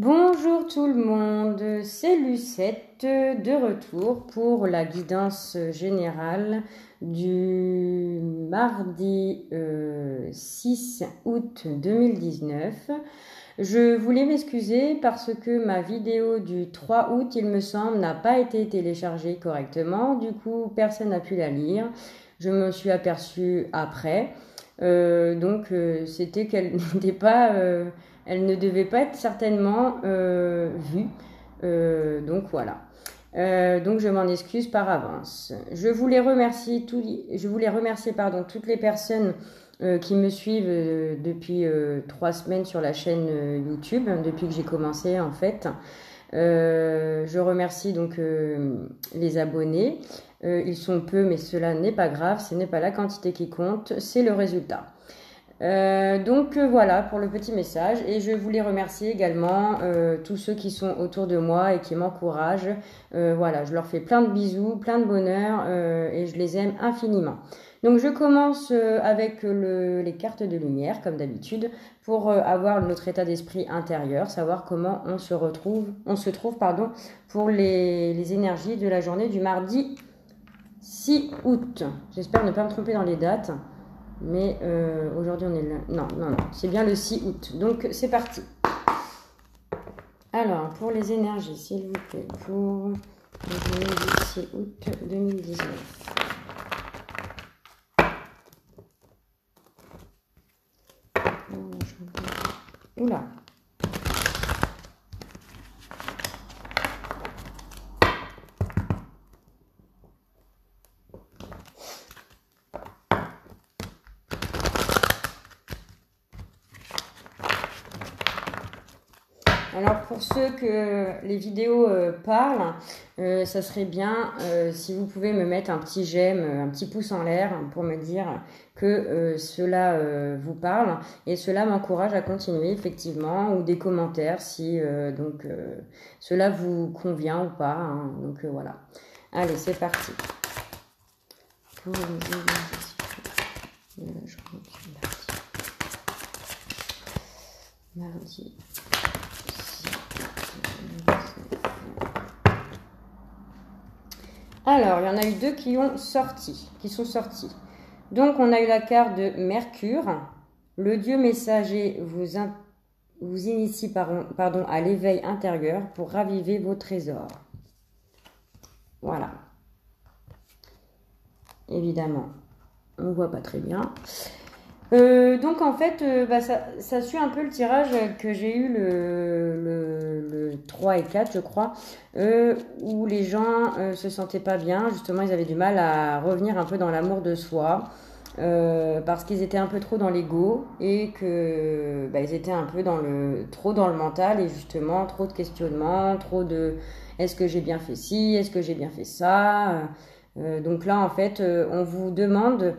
Bonjour tout le monde, c'est Lucette de retour pour la guidance générale du mardi 6 août 2019. Je voulais m'excuser parce que ma vidéo du 3 août, il me semble, n'a pas été téléchargée correctement. Du coup, personne n'a pu la lire. Je me suis aperçue après. C'était qu'elle n'était pas... elle ne devait pas être certainement vue. Donc voilà. Donc je m'en excuse par avance. Je voulais remercier toutes les personnes qui me suivent depuis 3 semaines sur la chaîne YouTube, depuis que j'ai commencé en fait. Je remercie donc les abonnés. Ils sont peu, mais cela n'est pas grave. Ce n'est pas la quantité qui compte, c'est le résultat. Voilà pour le petit message, et je voulais remercier également tous ceux qui sont autour de moi et qui m'encouragent. Voilà, je leur fais plein de bisous, plein de bonheur et je les aime infiniment. Donc je commence avec les cartes de lumière comme d'habitude pour avoir notre état d'esprit intérieur, savoir comment on se trouve pour les énergies de la journée du mardi 6 août. J'espère ne pas me tromper dans les dates. Mais aujourd'hui on est là. Non, c'est bien le 6 août. Donc c'est parti. Alors, pour les énergies, s'il vous plaît, pour le journée du 6 août 2019. Oula. Alors pour ceux que les vidéos parlent, ça serait bien si vous pouvez me mettre un petit j'aime, un petit pouce en l'air pour me dire que cela vous parle et cela m'encourage à continuer effectivement, ou des commentaires si cela vous convient ou pas. Hein. Donc voilà. Allez, c'est parti. Pour les je mardi. Alors, il y en a eu deux qui sont sortis. Donc, on a eu la carte de Mercure. Le dieu messager vous initie à l'éveil intérieur pour raviver vos trésors. Voilà. Évidemment, on ne voit pas très bien. Donc en fait, ça suit un peu le tirage que j'ai eu le 3 et 4, je crois, où les gens se sentaient pas bien. Justement, ils avaient du mal à revenir un peu dans l'amour de soi, parce qu'ils étaient un peu trop dans l'ego et que ils étaient un peu trop dans le mental, et justement trop de questionnements, trop de est-ce que j'ai bien fait ci, est-ce que j'ai bien fait ça. Donc là, en fait, on vous demande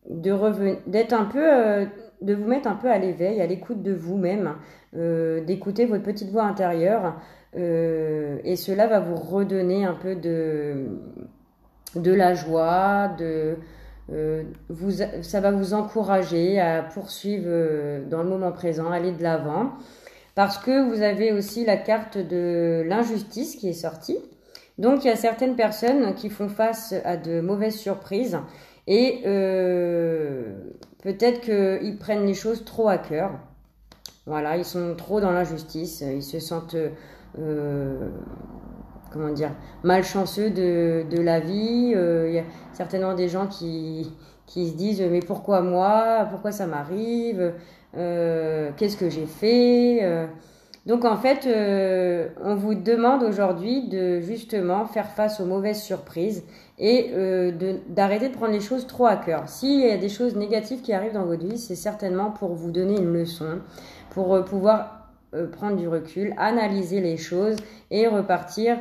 d'être un peu, de vous mettre un peu à l'éveil, à l'écoute de vous-même, d'écouter votre petite voix intérieure, et cela va vous redonner un peu de la joie, ça va vous encourager à poursuivre dans le moment présent, aller de l'avant, parce que vous avez aussi la carte de l'injustice qui est sortie. Donc il y a certaines personnes qui font face à de mauvaises surprises, et peut-être qu'ils prennent les choses trop à cœur. Voilà, ils sont trop dans l'injustice, ils se sentent malchanceux de la vie. Il y a certainement des gens qui se disent mais pourquoi moi, pourquoi ça m'arrive, qu'est-ce que j'ai fait. Donc en fait, on vous demande aujourd'hui de justement faire face aux mauvaises surprises et d'arrêter de prendre les choses trop à cœur. S'il y a des choses négatives qui arrivent dans votre vie, c'est certainement pour vous donner une leçon, pour pouvoir prendre du recul, analyser les choses et repartir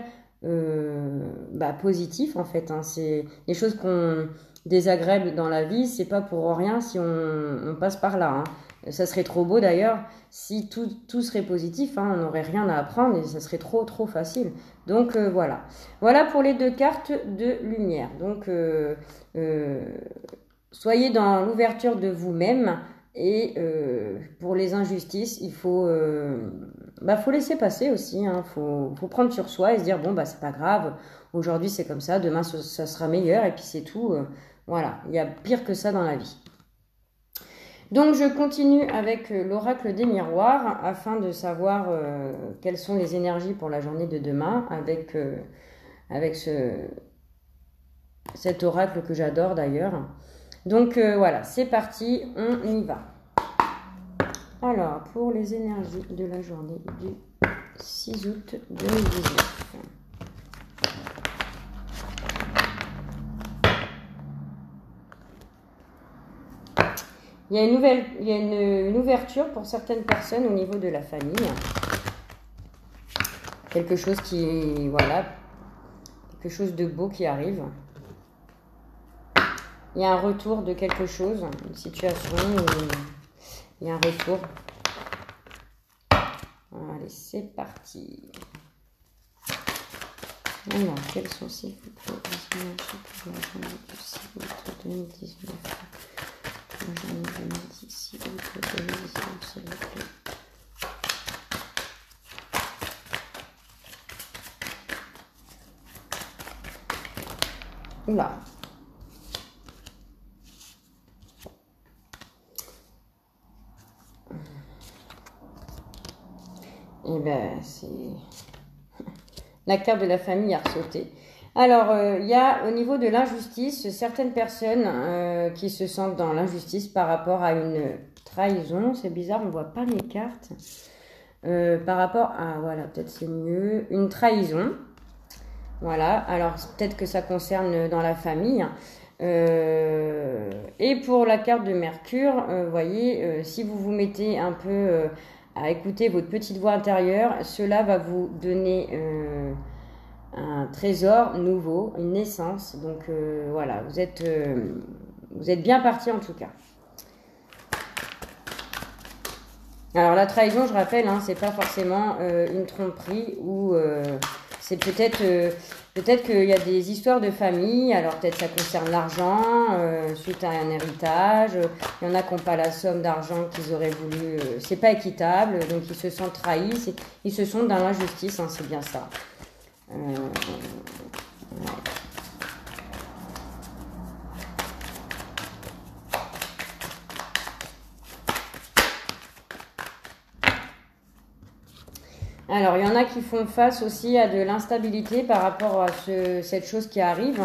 positif en fait. Hein. C'est les choses qu'on désagréables dans la vie, c'est pas pour rien si on passe par là. Hein. Ça serait trop beau d'ailleurs si tout serait positif, hein, on n'aurait rien à apprendre et ça serait trop facile. Donc voilà. Voilà pour les deux cartes de lumière. Donc soyez dans l'ouverture de vous-même Et pour les injustices, il faut laisser passer aussi. Faut prendre sur soi et se dire, bon, c'est pas grave, aujourd'hui c'est comme ça, demain ça sera meilleur, et puis c'est tout. Voilà, il y a pire que ça dans la vie. Donc je continue avec l'oracle des miroirs afin de savoir quelles sont les énergies pour la journée de demain avec cet oracle que j'adore d'ailleurs. Donc voilà, c'est parti, on y va. Alors, pour les énergies de la journée du 6 août 2019. Il y a une ouverture pour certaines personnes au niveau de la famille. Quelque chose quelque chose de beau qui arrive. Il y a un retour de quelque chose, une situation où il y a un retour. Allez, c'est parti. Alors, quels sont ces pour la journée du 6 août 2019? La journée 6 août 2019, s'il vous plaît. Oula. Et c'est la carte de la famille a ressauté. Alors, il y a au niveau de l'injustice, certaines personnes qui se sentent dans l'injustice par rapport à une trahison. C'est bizarre, on ne voit pas les cartes. Par rapport à, voilà, peut-être c'est mieux, une trahison. Voilà, alors peut-être que ça concerne dans la famille. Et pour la carte de Mercure, vous voyez, si vous vous mettez un peu à écouter votre petite voix intérieure, cela va vous donner un trésor nouveau, une naissance. Donc voilà, vous êtes bien parti en tout cas. Alors la trahison, je rappelle, c'est pas forcément une tromperie ou c'est peut-être qu'il y a des histoires de famille. Alors peut-être ça concerne l'argent suite à un héritage. Il y en a qui n'ont pas la somme d'argent qu'ils auraient voulu. C'est pas équitable, donc ils se sentent trahis. Ils se sentent dans l'injustice, c'est bien ça. Ouais. Alors, il y en a qui font face aussi à de l'instabilité par rapport à cette chose qui arrive,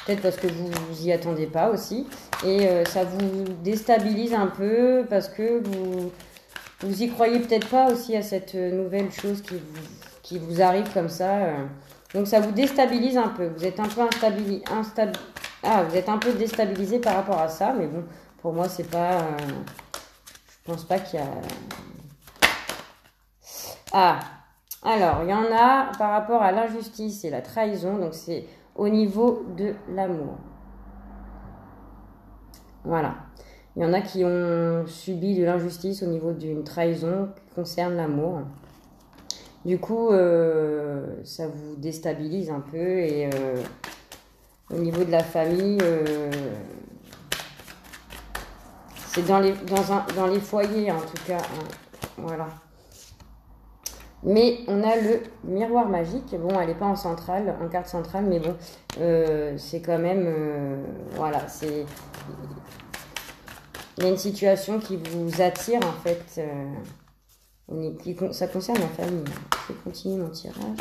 peut-être parce que vous y attendez pas aussi, et ça vous déstabilise un peu parce que vous y croyez peut-être pas aussi à cette nouvelle chose qui vous arrive comme ça. Donc ça vous déstabilise un peu. Vous êtes un peu vous êtes un peu déstabilisé par rapport à ça, mais bon, pour moi c'est pas. Je pense pas qu'il y a. Alors, il y en a par rapport à l'injustice et la trahison, donc c'est au niveau de l'amour. Voilà. Il y en a qui ont subi de l'injustice au niveau d'une trahison qui concerne l'amour. Du coup, ça vous déstabilise un peu et au niveau de la famille, c'est dans les foyers en tout cas. Voilà. Mais on a le miroir magique. Bon, elle n'est pas en carte centrale, mais bon, c'est quand même, voilà, il y a une situation qui vous attire en fait. Ça concerne la famille. Je vais continuer mon tirage.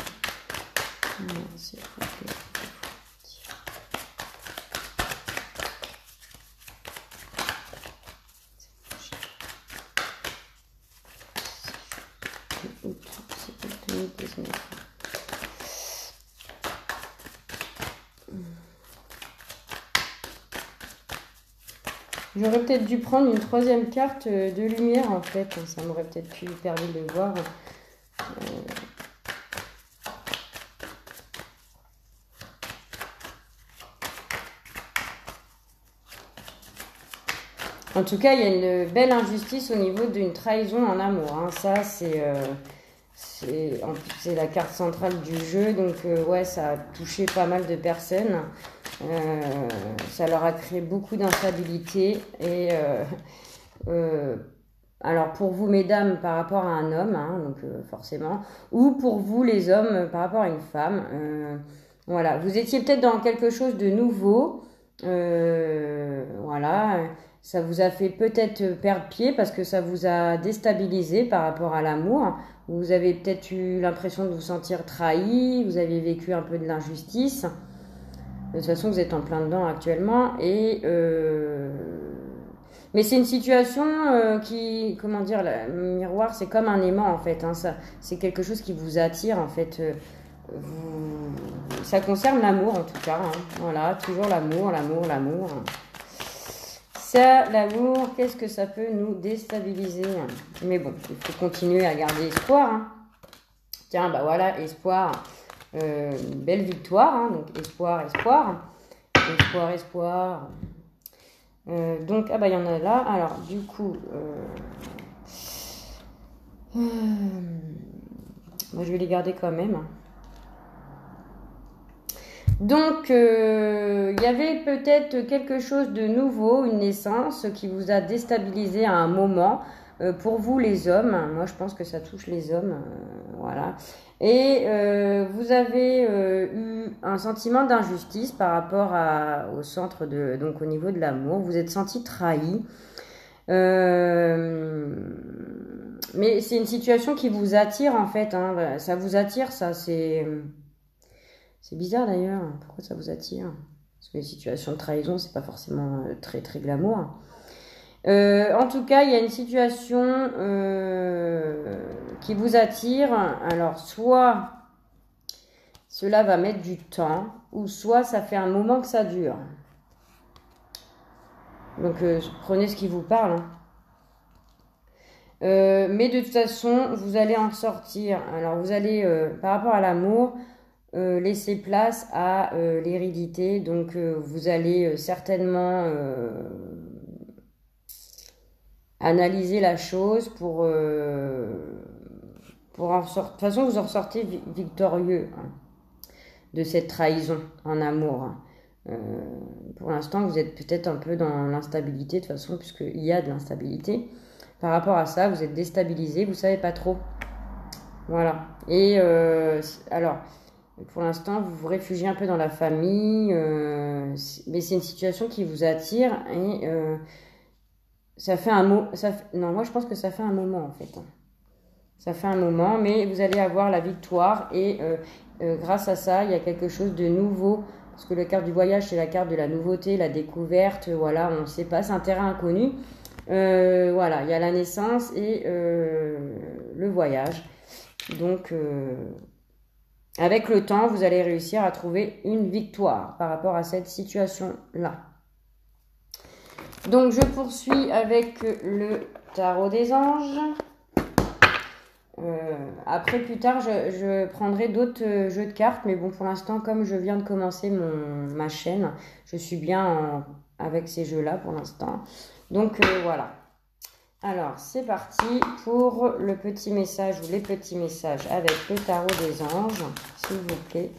J'aurais peut-être dû prendre une troisième carte de lumière en fait, ça m'aurait peut-être pu permis de voir. En tout cas, il y a une belle injustice au niveau d'une trahison en amour. Ça, c'est la carte centrale du jeu, donc ouais, ça a touché pas mal de personnes. Ça leur a créé beaucoup d'instabilité et alors pour vous mesdames par rapport à un homme, hein, donc forcément, ou pour vous les hommes par rapport à une femme. Voilà, vous étiez peut-être dans quelque chose de nouveau. Voilà, ça vous a fait peut-être perdre pied parce que ça vous a déstabilisé par rapport à l'amour. Vous avez peut-être eu l'impression de vous sentir trahi, vous avez vécu un peu de l'injustice. De toute façon, vous êtes en plein dedans actuellement. Mais c'est une situation qui, comment dire, le miroir, c'est comme un aimant en fait. Hein, ça, c'est quelque chose qui vous attire en fait. Ça concerne l'amour en tout cas. Hein. Voilà, toujours l'amour, l'amour, l'amour. Ça, l'amour, qu'est-ce que ça peut nous déstabiliser? Mais bon, il faut continuer à garder espoir. Hein. Tiens, bah voilà, espoir. Belle victoire. Hein, donc espoir, espoir. Espoir, espoir. Donc, ah bah il y en a là. Alors, du coup, moi je vais les garder quand même. Donc, il y avait peut-être quelque chose de nouveau, une naissance qui vous a déstabilisé à un moment. Pour vous les hommes, moi je pense que ça touche les hommes, voilà. Et vous avez eu un sentiment d'injustice par rapport au centre donc au niveau de l'amour. Vous êtes senti trahi. Mais c'est une situation qui vous attire en fait. Hein. Ça vous attire, ça c'est bizarre d'ailleurs. Pourquoi ça vous attire? Parce que les situations de trahison, c'est pas forcément très très glamour. En tout cas, il y a une situation qui vous attire. Alors, soit cela va mettre du temps, ou soit ça fait un moment que ça dure. Donc, prenez ce qui vous parle. Hein. Mais de toute façon, vous allez en sortir. Alors, vous allez, par rapport à l'amour, laisser place à l'hérédité. Donc, vous allez certainement... analyser la chose pour en sortir. De toute façon, vous en sortez victorieux hein, de cette trahison en amour. Hein. Pour l'instant, vous êtes peut-être un peu dans l'instabilité, de toute façon, puisqu'il y a de l'instabilité. Par rapport à ça, vous êtes déstabilisé, vous savez pas trop. Voilà. Et alors, pour l'instant, vous vous réfugiez un peu dans la famille, mais c'est une situation qui vous attire et ça fait un mot. Non, moi je pense que ça fait un moment en fait. Ça fait un moment, mais vous allez avoir la victoire et grâce à ça, il y a quelque chose de nouveau. Parce que la carte du voyage, c'est la carte de la nouveauté, la découverte. Voilà, on ne sait pas, c'est un terrain inconnu. Voilà, il y a la naissance et le voyage. Donc, avec le temps, vous allez réussir à trouver une victoire par rapport à cette situation-là. Donc, je poursuis avec le tarot des anges. Après, plus tard, je prendrai d'autres jeux de cartes. Mais bon, pour l'instant, comme je viens de commencer ma chaîne, je suis bien avec ces jeux-là pour l'instant. Donc, voilà. Alors, c'est parti pour le petit message ou les petits messages avec le tarot des anges, s'il vous plaît,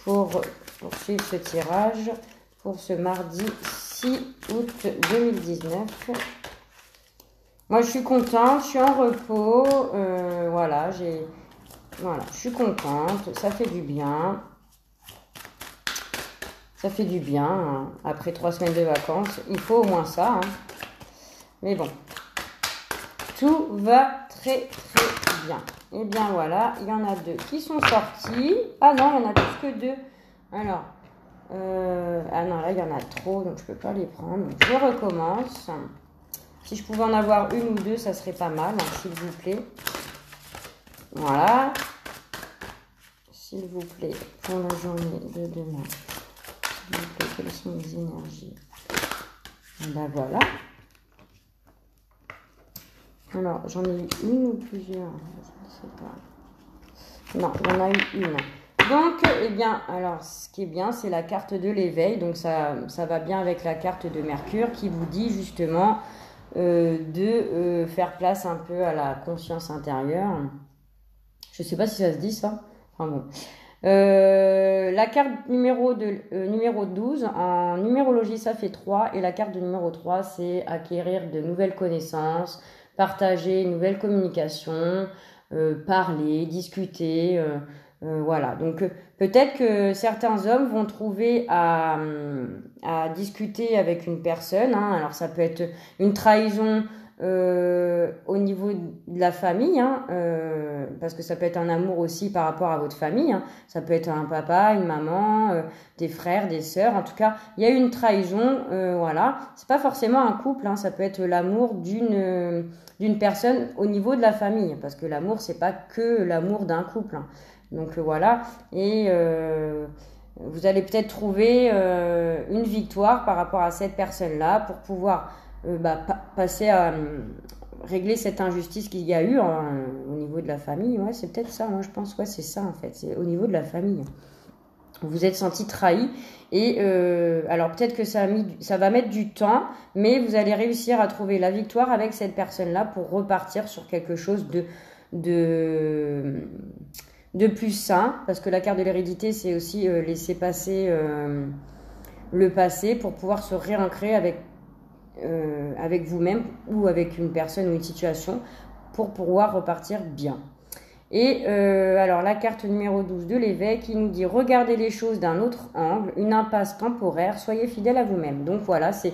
pour poursuivre ce tirage pour ce mardi 6 août 2019. Moi, je suis contente, je suis en repos, voilà, je suis contente, ça fait du bien. Ça fait du bien, hein. Après 3 semaines de vacances, il faut au moins ça. Hein. Mais bon, tout va très très bien. Et bien voilà, il y en a 2 qui sont sortis. Ah non, il y en a plus que 2. Alors, ah non, là il y en a trop, donc je ne peux pas les prendre. Donc, je recommence. Si je pouvais en avoir 1 ou 2, ça serait pas mal, hein, s'il vous plaît. Voilà. S'il vous plaît, pour la journée de demain. S'il vous plaît, quelles sont les énergies? Ben voilà. Alors, j'en ai eu 1 ou plusieurs? Je ne sais pas. Non, il y en a eu 1. Donc, eh bien, alors, ce qui est bien, c'est la carte de l'éveil. Donc, ça va bien avec la carte de Mercure qui vous dit justement de faire place un peu à la conscience intérieure. Je ne sais pas si ça se dit ça. Enfin bon. La carte numéro 12, en numérologie, ça fait 3. Et la carte de numéro 3, c'est acquérir de nouvelles connaissances, partager une nouvelle communication, parler, discuter. Voilà. Donc, peut-être que certains hommes vont trouver à discuter avec une personne. Hein. Alors, ça peut être une trahison au niveau de la famille, hein, parce que ça peut être un amour aussi par rapport à votre famille, hein. Ça peut être un papa, une maman, des frères, des sœurs. En tout cas, il y a une trahison, voilà. C'est pas forcément un couple, hein, ça peut être l'amour d'une personne au niveau de la famille, parce que l'amour c'est pas que l'amour d'un couple, hein. Donc voilà. Et vous allez peut-être trouver une victoire par rapport à cette personne-là pour pouvoir passer à régler cette injustice qu'il y a eu au niveau de la famille. Ouais, c'est peut-être ça, moi je pense, ouais, c'est ça en fait, c'est au niveau de la famille. Vous vous êtes senti trahi et alors peut-être que ça va mettre du temps, mais vous allez réussir à trouver la victoire avec cette personne-là pour repartir sur quelque chose de plus sain, parce que la carte de l'hérédité, c'est aussi laisser passer le passé pour pouvoir se réancrer avec vous-même ou avec une personne ou une situation pour pouvoir repartir bien. Et alors la carte numéro 12 de l'évêque qui nous dit regardez les choses d'un autre angle, une impasse temporaire, soyez fidèle à vous-même. Donc voilà, c'est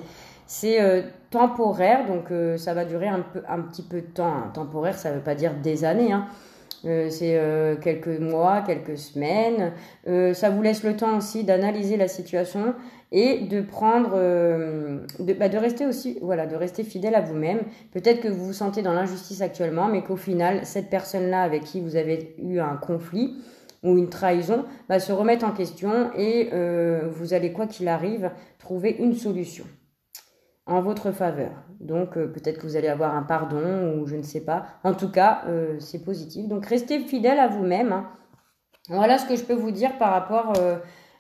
temporaire, donc ça va durer un petit peu de temps, hein. Temporaire, ça ne veut pas dire des années, hein. C'est quelques mois, quelques semaines. Ça vous laisse le temps aussi d'analyser la situation et de prendre, de rester aussi, voilà, de rester fidèle à vous-même. Peut-être que vous vous sentez dans l'injustice actuellement, mais qu'au final, cette personne-là avec qui vous avez eu un conflit ou une trahison va se remettre en question et vous allez, quoi qu'il arrive, trouver une solution en votre faveur. Donc peut-être que vous allez avoir un pardon ou je ne sais pas. En tout cas, c'est positif. Donc restez fidèle à vous-même, hein. Voilà ce que je peux vous dire par rapport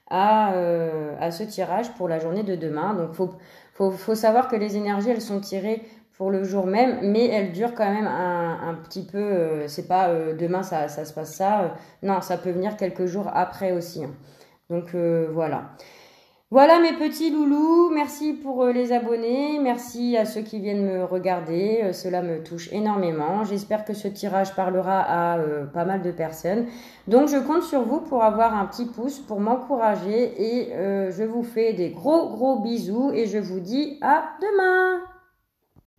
à ce tirage pour la journée de demain. Donc faut savoir que les énergies, elles sont tirées pour le jour même, mais elles durent quand même un petit peu. C'est pas demain ça se passe ça. Non, ça peut venir quelques jours après aussi, hein. Donc voilà. Voilà mes petits loulous, merci pour les abonnés, merci à ceux qui viennent me regarder, cela me touche énormément. J'espère que ce tirage parlera à pas mal de personnes. Donc je compte sur vous pour avoir un petit pouce, pour m'encourager et je vous fais des gros bisous et je vous dis à demain.